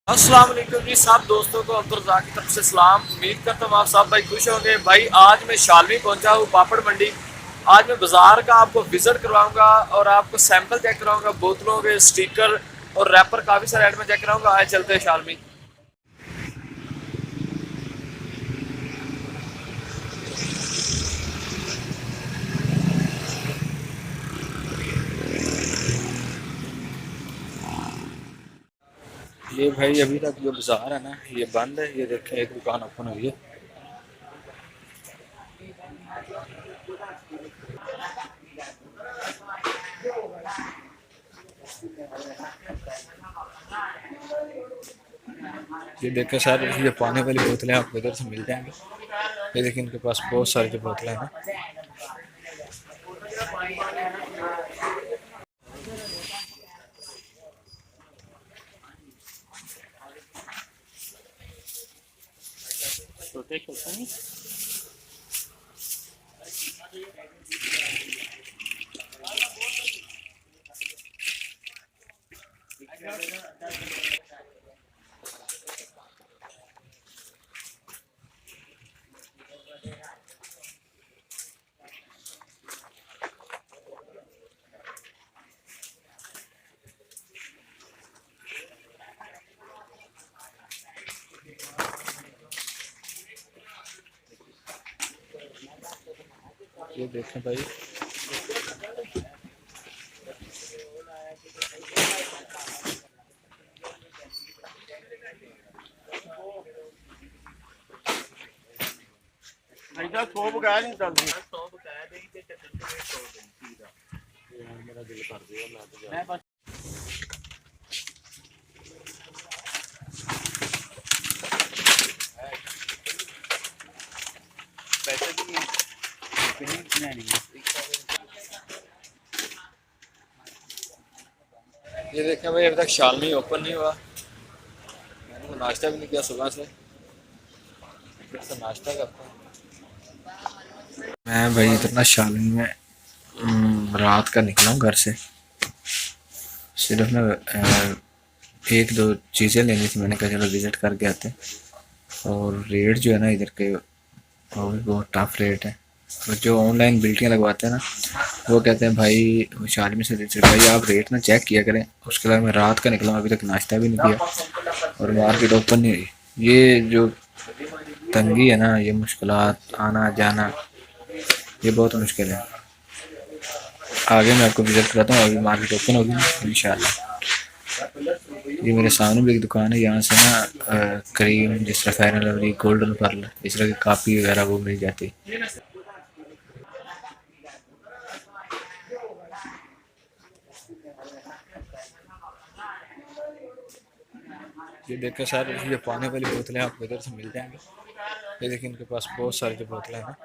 अस्सलाम वालेकुम जी। सब दोस्तों को अब्दुल की तरफ से सलाम। उम्मीद करता हूँ आप सब भाई खुश होंगे। भाई आज मैं शालवी पहुंचा हूँ पापड़ मंडी। आज मैं बाजार का आपको विजिट करवाऊंगा और आपको सैंपल चेक कराऊंगा, बोतलों के स्टिकर और रैपर काफ़ी सारे आइटम चेक कराऊंगा। आज चलते हैं शालवी। ये भाई अभी तक जो बाजार है ना ये बंद है। ये देखें एक दुकान ओपन हुई है। ये देखें सर, ये पानी वाली बोतलें आपको इधर से मिल जाएंगी। ये देखिए इनके पास बहुत सारी जो बोतलें हैं ना। ये देखें भाई, ऐसा सौ बकाया नहीं चलती। ये देखें भाई अभी तक शालमी ओपन नहीं हुआ। मैंने तो नाश्ता भी नहीं किया सुबह से। फिर से नाश्ता करता हूँ मैं भाई। इतना शालमी में रात का निकला हूँ घर से। सिर्फ मैं एक दो चीज़ें लेनी थी। मैंने कहा चलो विज़िट करके आते हैं। और रेट जो है ना इधर के वो भी बहुत टफ रेट है। और जो ऑनलाइन बिल्टियाँ लगवाते हैं ना वो कहते हैं भाई शालमी से रिलेटेड भाई आप रेट ना चेक किया करें। उसके अलावा मैं रात का निकला हूँ, अभी तक नाश्ता भी नहीं किया और मार्केट ओपन नहीं हुई। ये जो तंगी है ना, ये मुश्किलात आना जाना, ये बहुत मुश्किल है। आगे मैं आपको विजिट कराता हूँ। अभी मार्केट ओपन होगी इंशाल्लाह। ये मेरे सामने भी एक दुकान है। यहाँ से ना क्रीम जिस तरह Fair and Lovely, Golden Pearl, इस तरह की कापी वगैरह वो मिल जाती है। ये देखो सर, ये पानी वाली बोतलें आपको इधर से मिल जाएंगी। ये देखिए इनके पास बहुत सारी जो बोतलें हैं ना।